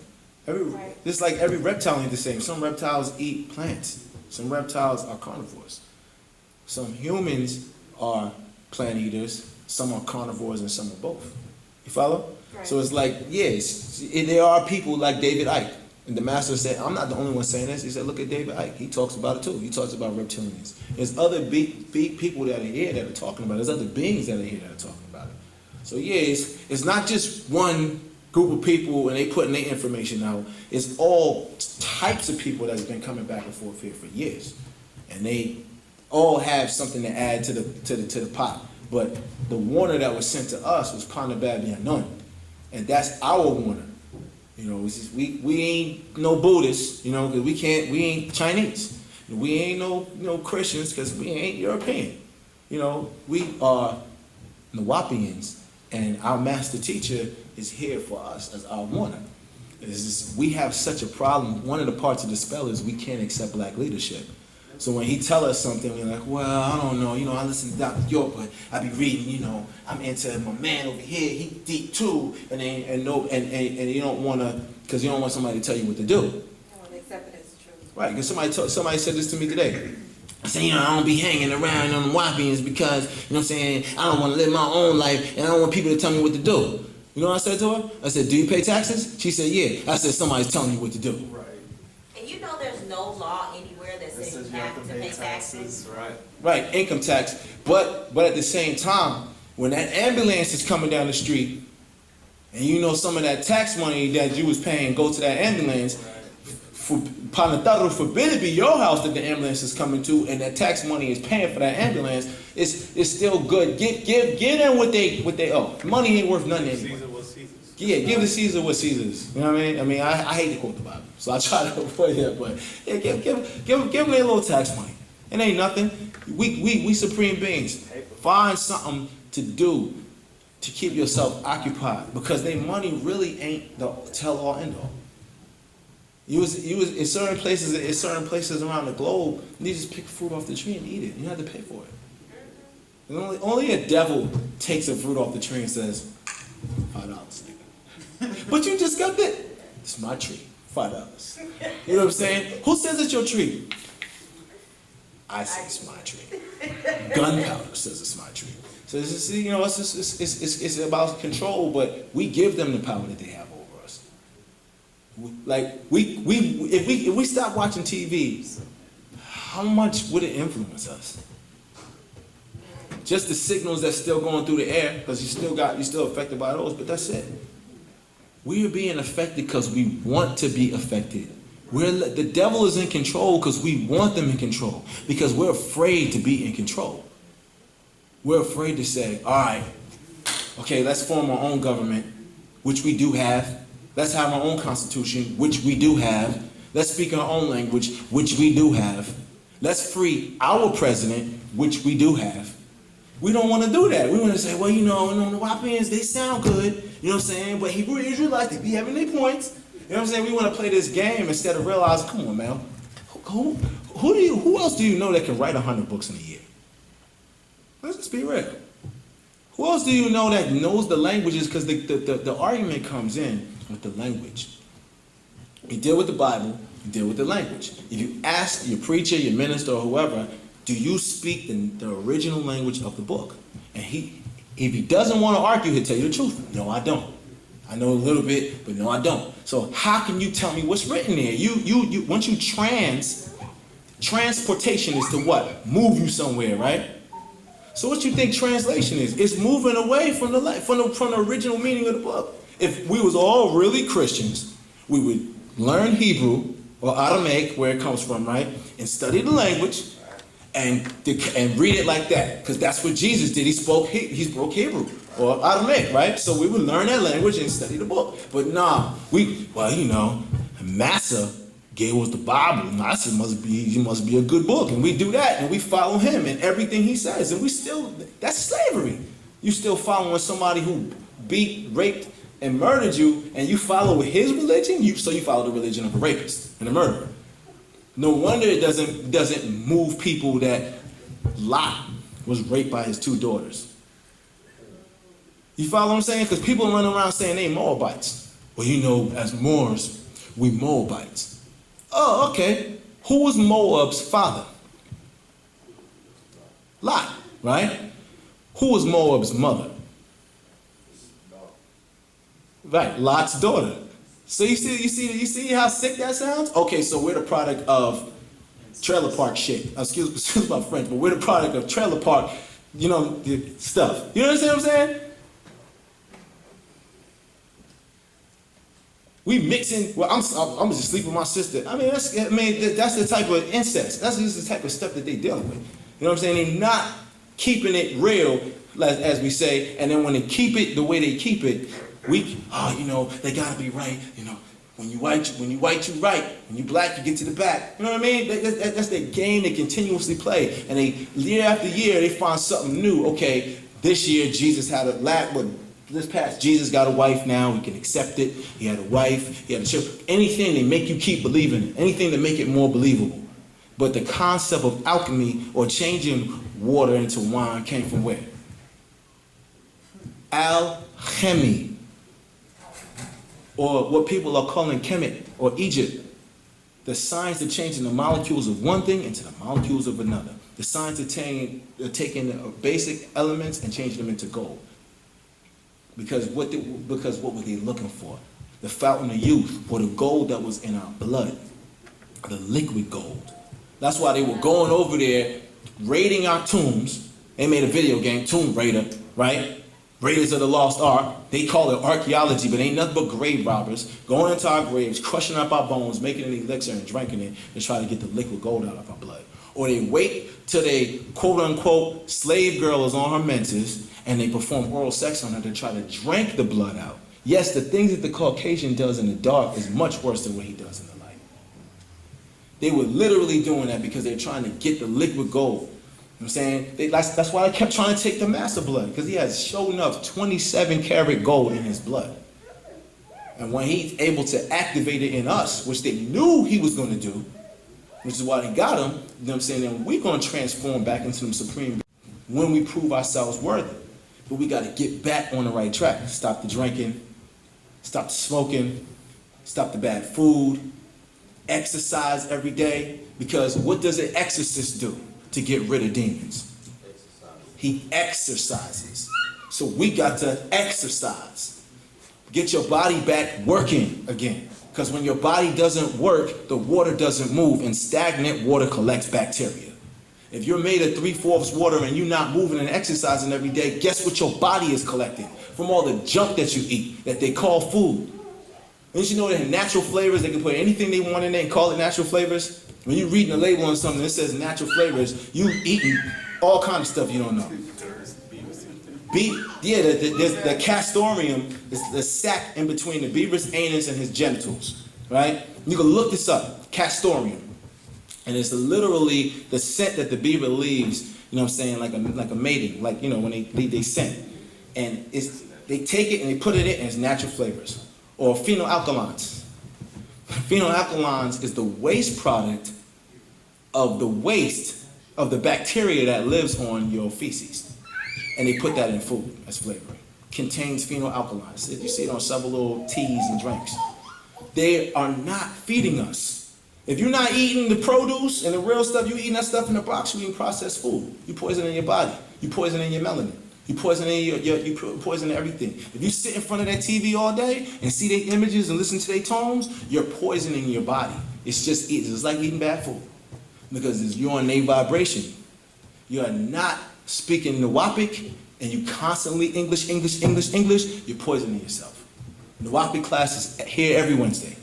Right. Just like every reptile ain't the same. Some reptiles eat plants. Some reptiles are carnivores. Some humans are plant eaters. Some are carnivores and some are both. You follow? Right. So it's like, yes, there are people like David Icke. And the master said, I'm not the only one saying this. He said, look at David Icke. He talks about it too. He talks about reptilians. There's other big people that are here that are talking about it. There's other beings that are here that are talking about it. So yeah, it's not just one group of people and they putting their information out. It's all types of people that's been coming back and forth here for years. And they all have something to add to the pot. But the warner that was sent to us was Panabab Yanun. And that's our warner. You know, it's just, we ain't no Buddhists, you know, because we ain't Chinese. We ain't no Christians because we ain't European. You know, we are Nuwaupians, and our master teacher is here for us as our warner. It's just, we have such a problem. One of the parts of the spell is we can't accept black leadership. So when he tell us something, we're like, well, I don't know, you know, I listen to Dr. York, but I be reading, you know, I'm into my man over here, he deep too, and you don't wanna, because you don't want somebody to tell you what to do. I want to accept it as true. Right, because somebody said this to me today. I said, you know, I don't be hanging around on the Wapians because, you know what I'm saying, I don't want to live my own life, and I don't want people to tell me what to do. You know what I said to her? I said, do you pay taxes? She said, yeah. I said, somebody's telling you what to do. Right. And you know there's no law anywhere that says you have to pay taxes. Right. Right, income tax. But at the same time, when that ambulance is coming down the street, and you know some of that tax money that you was paying go to that ambulance, for Pineal forbid it be your house that the ambulance is coming to, and that tax money is paying for that ambulance, it's still good. Give them what they owe. Money ain't worth nothing anyway. Caesar was Caesar's. Yeah, give the Caesar what Caesar's. You know what I mean? I hate to quote the Bible, so I try to avoid that. But yeah, give them their little tax money. It ain't nothing. We supreme beings. Find something to do to keep yourself occupied, because their money really ain't the tell all end all. You was in certain places around the globe, you just pick fruit off the tree and eat it. You don't have to pay for it. And only a devil takes a fruit off the tree and says, $5, nigga. But you just got that. It's my tree. $5. You know what I'm saying? Who says it's your tree? I say it's my tree. Gunpowder says it's my tree. So it's just, you know, it's about control, but we give them the power that they have over us. If we stop watching TV, how much would it influence us? Just the signals that's still going through the air, because you're still affected by those, but that's it. We are being affected because we want to be affected. The devil is in control because we want them in control, because we're afraid to be in control. We're afraid to say, all right, okay, let's form our own government, which we do have. Let's have our own constitution, which we do have. Let's speak our own language, which we do have. Let's free our president, which we do have. We don't want to do that. We want to say, well, you know, the Wapians, they sound good, you know what I'm saying? But Hebrew Israelites, they be having their points. You know what I'm saying? We want to play this game instead of realizing, come on, man, who else do you know that can write 100 books in a year? Let's just be real. Who else do you know that knows the languages? Because the argument comes in with the language. You deal with the Bible, you deal with the language. If you ask your preacher, your minister, or whoever, do you speak the original language of the book? And if he doesn't want to argue, he'll tell you the truth. No, I don't. I know a little bit, but no, I don't. So how can you tell me what's written there? Once you transportation is to what? Move you somewhere, right? So what you think translation is? It's moving away from the original meaning of the book. If we was all really Christians, we would learn Hebrew or Aramaic, where it comes from, right? And study the language and read it like that. Because that's what Jesus did. He spoke Hebrew or Aramaic, right? So we would learn that language and study the book. But nah, Massa gave us the Bible. Massa must be a good book. And we do that and we follow him in everything he says. And that's slavery. You still following somebody who beat, raped, and murdered you, and you follow his religion, so you follow the religion of a rapist and a murderer. No wonder it doesn't move people that Lot was raped by his 2 daughters. You follow what I'm saying? Because people run around saying they Moabites. Well, you know, as Moors, we Moabites. Oh, okay. Who was Moab's father? Lot, right? Who was Moab's mother? Right, Lot's daughter. So you see how sick that sounds? Okay, so we're the product of trailer park shit. Excuse my French, but we're the product of trailer park, stuff. You understand what I'm saying? We mixing. Well, I'm just sleeping with my sister. That's the type of incest. That's just the type of stuff that they dealing with. You know what I'm saying? They're not keeping it real, as we say, and then when they keep it the way they keep it, They gotta be right, When you white, you right. When you black, you get to the back. You know what I mean? That's their game they continuously play. And they, year after year, they find something new. Okay, this year Jesus had this past Jesus got a wife now. We can accept it. He had a wife. He had a child. Anything they make you keep believing it. Anything to make it more believable. But the concept of alchemy or changing water into wine came from where? Alchemy. Or what people are calling Kemet or Egypt. The science of changing the molecules of one thing into the molecules of another. The science of taking the basic elements and changing them into gold. Because what were they looking for? The fountain of youth, or the gold that was in our blood. The liquid gold. That's why they were going over there, raiding our tombs. They made a video game, Tomb Raider, right? Raiders of the Lost Ark. They call it archaeology, but ain't nothing but grave robbers. Going into our graves, crushing up our bones, making an elixir and drinking it to try to get the liquid gold out of our blood. Or they wait till they, quote unquote, slave girl is on her menses and they perform oral sex on her to try to drink the blood out. Yes, the things that the Caucasian does in the dark is much worse than what he does in the light. They were literally doing that because they're trying to get the liquid gold. You know what I'm saying? That's why they kept trying to take the master blood, because he has shown enough 27 karat gold in his blood. And when he's able to activate it in us, which they knew he was going to do, which is why they got him, you know what I'm saying? Then we're going to transform back into them supreme when we prove ourselves worthy. But we got to get back on the right track. Stop the drinking, stop the smoking, stop the bad food, exercise every day. Because what does an exorcist do to get rid of demons? He exercises. So we got to exercise. Get your body back working again. Because when your body doesn't work, the water doesn't move, and stagnant water collects bacteria. If you're made of 3/4 water and you're not moving and exercising every day, guess what your body is collecting? From all the junk that you eat, that they call food. Don't you know that in natural flavors, they can put anything they want in there and call it natural flavors? When you're reading a label on something that says natural flavors, you eating all kind of stuff you don't know. There's the castoreum, is the sac in between the beaver's anus and his genitals, right? You can look this up, castoreum. And it's literally the scent that the beaver leaves, you know what I'm saying, like a mating, like, when they leave their scent. And they take it and they put it in, and it's natural flavors. Or phenolactolines. Phenolactolines is the waste product of the waste of the bacteria that lives on your feces. And they put that in food as flavoring. Contains phenolactolines. You see it on several little teas and drinks. They are not feeding us. If you're not eating the produce and the real stuff, you're eating that stuff in the box, you're eating processed food. You're poisoning your body. You're poisoning your melanin. You're poisoning you're poisoning everything. If you sit in front of that TV all day and see their images and listen to their tones, you're poisoning your body. It's like eating bad food. Because you're on a vibration. You are not speaking Nuwaupu, and you constantly English, you're poisoning yourself. Nuwaupu class is here every Wednesday.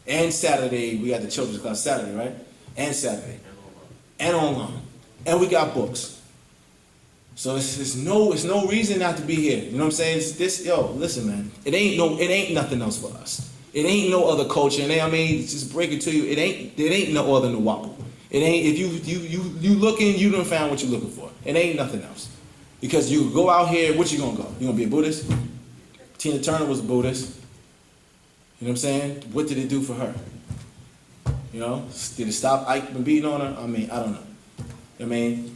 And Saturday, we got the children's class Saturday, right? And Saturday. And online. And we got books. So it's no reason not to be here. You know what I'm saying? Listen, man. It ain't nothing else for us. It ain't no other culture. And just break it to you, it ain't no other Nuwaupu. It ain't, if you looking, you done found what you're looking for. It ain't nothing else. Because you go out here, what you gonna go? You gonna be a Buddhist? Tina Turner was a Buddhist. You know what I'm saying? What did it do for her? Did it stop Icke from beating on her? I don't know.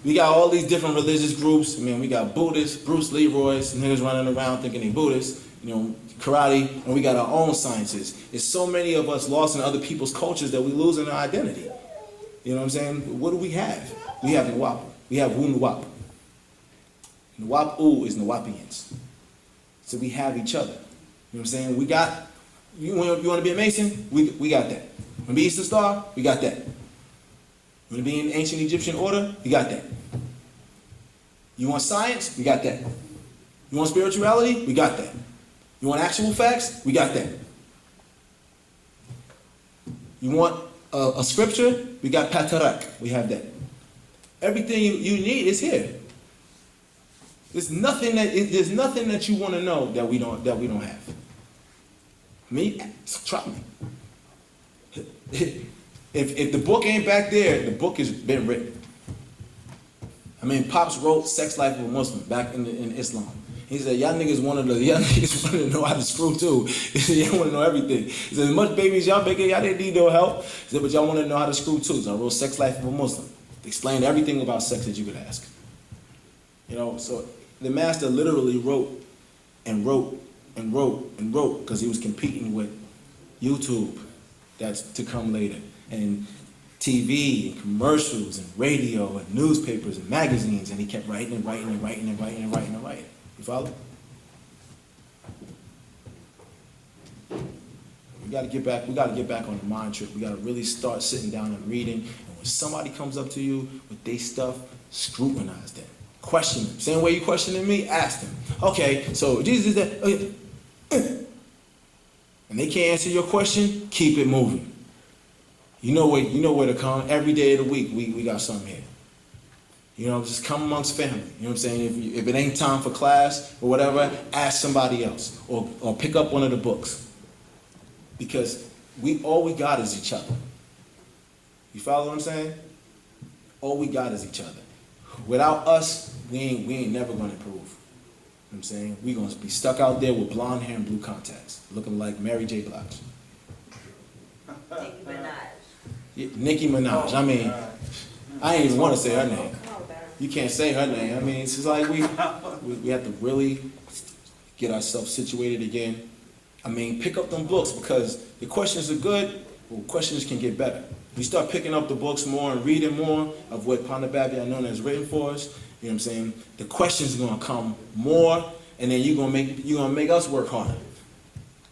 We got all these different religious groups. We got Buddhists, Bruce Leroy's, niggas running around thinking they Buddhists, karate, and we got our own sciences. There's so many of us lost in other people's cultures that we losing our identity. You know what I'm saying? What do we have? We have Nuwaupu. We have Wu-nuwaupu. Nuwaupu is Nuwaupians. So we have each other. You know what I'm saying? We got, you want to be a Mason? We got that. You want to be Eastern Star? We got that. You want to be in ancient Egyptian order? We got that. You want science? We got that. You want spirituality? We got that. You want actual facts? We got that. You want a scripture? We got Patarak. We have that. Everything you need is here. There's nothing that you want to know that we don't have. Me, try me. If the book ain't back there, the book has been written. I mean, Pops wrote Sex Life of a Muslim back in Islam. He said, y'all niggas wanted to know how to screw too. He said, y'all want to know everything. He said, as much babies y'all making, y'all didn't need no help. He said, but y'all want to know how to screw too. So I wrote Sex Life of a Muslim. Explained everything about sex that you could ask. You know, so the master literally wrote and wrote and wrote and wrote because he was competing with YouTube that's to come later, and TV and commercials and radio and newspapers and magazines, and he kept writing and writing and writing and writing and writing and writing. You follow? We gotta get back on the mind trip. We gotta really start sitting down and reading. And when somebody comes up to you with their stuff, scrutinize them. Question them. Same way you questioning me, ask them. Okay, so Jesus is that. Okay. And they can't answer your question, keep it moving. You know where to come. Every day of the week, we got something here. You know, just come amongst family. You know what I'm saying? If it ain't time for class or whatever, ask somebody else. Or pick up one of the books. Because all we got is each other. You follow what I'm saying? All we got is each other. Without us, we ain't never gonna improve. You know what I'm saying? We gonna be stuck out there with blonde hair and blue contacts, looking like Mary J. Blige. Nicki Minaj. Yeah, Nicki Minaj. I mean, I ain't even want to say her name. You can't say her name. I mean, it's just like we have to really get ourselves situated again. I mean, pick up them books because the questions are good, but questions can get better. We start picking up the books more and reading more of what Panababia Nona has written for us. You know what I'm saying? The questions are gonna come more, and then you're gonna make us work harder.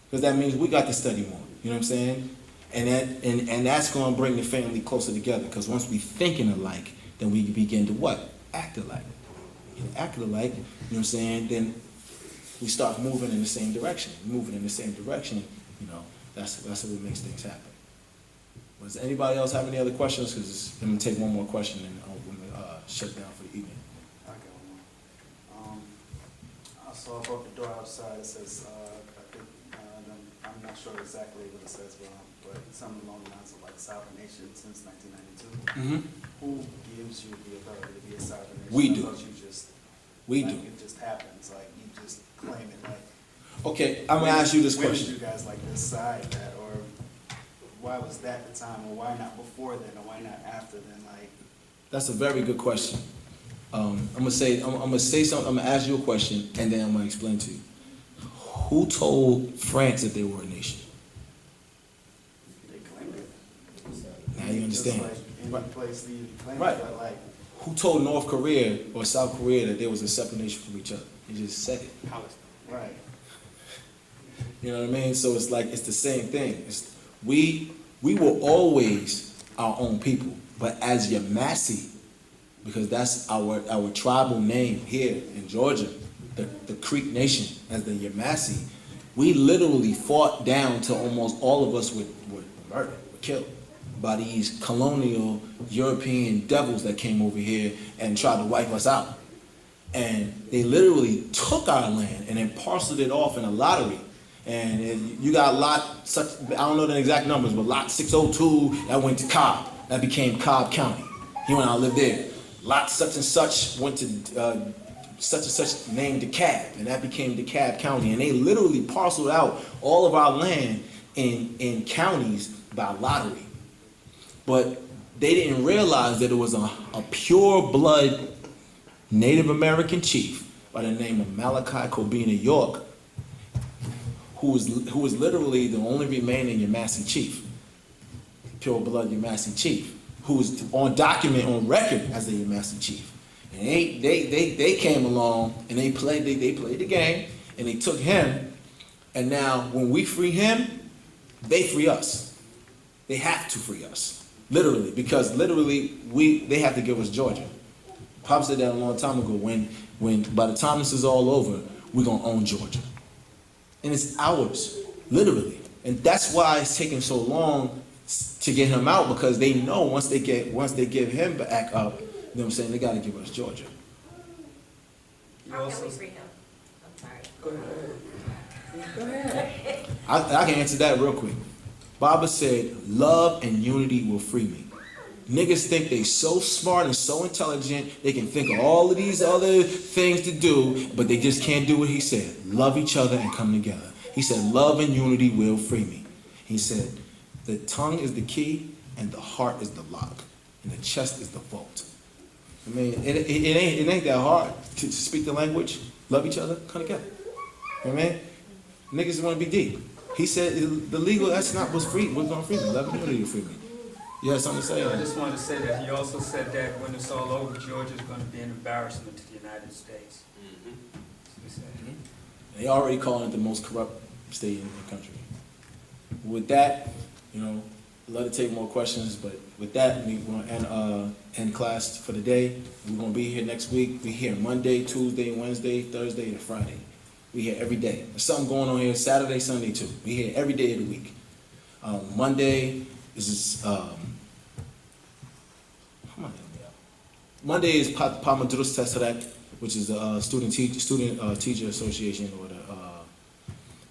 Because that means we got to study more. You know what I'm saying? And that's gonna bring the family closer together. Because once we thinking alike, then we begin to what? Act alike. Act alike, you know what I'm saying? Then we start moving in the same direction. Moving in the same direction, you know, that's what makes things happen. Does anybody else have any other questions? Because I'm gonna take one more question and I'll shut down for the evening. I got one. I saw above the door outside, it says, I think, I'm not sure exactly what it says, but something along the lines of like sovereign nation since 1992. Mm-hmm. Who gives you the authority to be a sovereign nation? We do. We like, do. It just happens, like you just claim it. Like, okay, I'm gonna ask you this when question. did you guys like decide that, or why was that the time, or why not before then, or why not after then? Like, That's a very good question. I'm gonna say something. I'm gonna ask you a question, and then I'm gonna explain to you. Who told France that they were a nation? they claimed it. Now you understand. Just like any place that you claim Right. it, but like, Who told North Korea or South Korea that they was a separate nation from each other? You just said it. right. You know what I mean? So it's like it's the same thing. We were always our own people, but as Yamasi, because that's our tribal name here in Georgia, the Creek Nation as the Yamasi, we literally fought down to almost all of us were murdered, were killed by these colonial European devils that came over here and tried to wipe us out. And they literally took our land and then parceled it off in a lottery. And you got lot such, I don't know the exact numbers, but lot 602 that went to Cobb. That became Cobb County. He went out and lived there. Lot such and such went to such and such named DeKalb, and that became DeKalb County. And they literally parceled out all of our land in counties by lottery. But they didn't realize that it was a pure blood Native American chief by the name of Malachi Kobina York, who was literally the only remaining Yamasi chief, pure blood Yamasi chief, who was on record as the Yamasi chief. And they came along and they played the game and they took him, and now when we free him, they free us. They have to free us. Literally, because they have to give us Georgia. Pop said that a long time ago, when by the time this is all over, we're gonna own Georgia. And it's ours, literally. And that's why it's taking so long to get him out, because they know once they give him back up, you know what I'm saying, they gotta give us Georgia. You How can also, we free him? I'm sorry. go ahead. Go ahead. I can answer that real quick. Baba said, love and unity will free me. Niggas think they so smart and so intelligent, they can think of all of these other things to do, but they just can't do what he said. Love each other and come together. He said, love and unity will free me. He said, the tongue is the key, and the heart is the lock, and the chest is the vault. I mean, it ain't that hard to speak the language, love each other, come together. You know what I mean? Niggas want to be deep. He said, the legal, that's not what's free. What's going to free me? Love and unity will free me. You have something to say? I just wanted to say that he also said that when it's all over, Georgia's going to be an embarrassment to the United States. That's what he said. They already calling it the most corrupt state in the country. With that, you know, I'd love to take more questions, but with that, we're going to end class for the day. We're going to be here next week. We're here Monday, Tuesday, Wednesday, Thursday, and Friday. We're here every day. There's something going on here Saturday, Sunday, too. We're here every day of the week. Monday is Monday is Pamadrus Tesseract, which is the student teacher association order.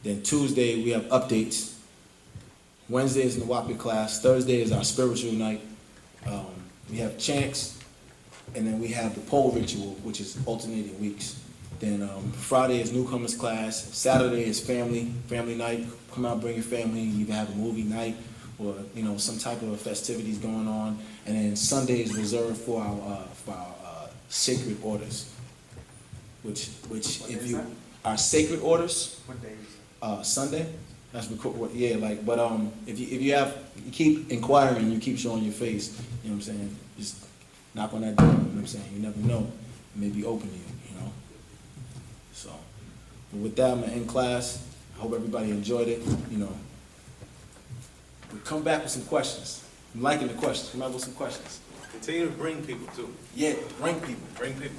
Then Tuesday we have updates. Wednesday is Wu-nuwaupu class. Thursday is our spiritual night. We have chants, and then we have the pole ritual, which is alternating weeks. Then Friday is newcomers class. Saturday is family night. Come out, bring your family. You either have a movie night or some type of festivities going on. And then Sunday is reserved for our sacred orders, which What day if is you that? our sacred orders. What day is it? Sunday. That's yeah, like, but if you keep inquiring, you keep showing your face. You know what I'm saying? Just knock on that door. You know what I'm saying? You never know. It may be open to you. So, but with that, I'm gonna end class. I hope everybody enjoyed it. We'll come back with some questions. I'm liking the questions. Come back with some questions. Continue to bring people too. Yeah, bring people. Bring people.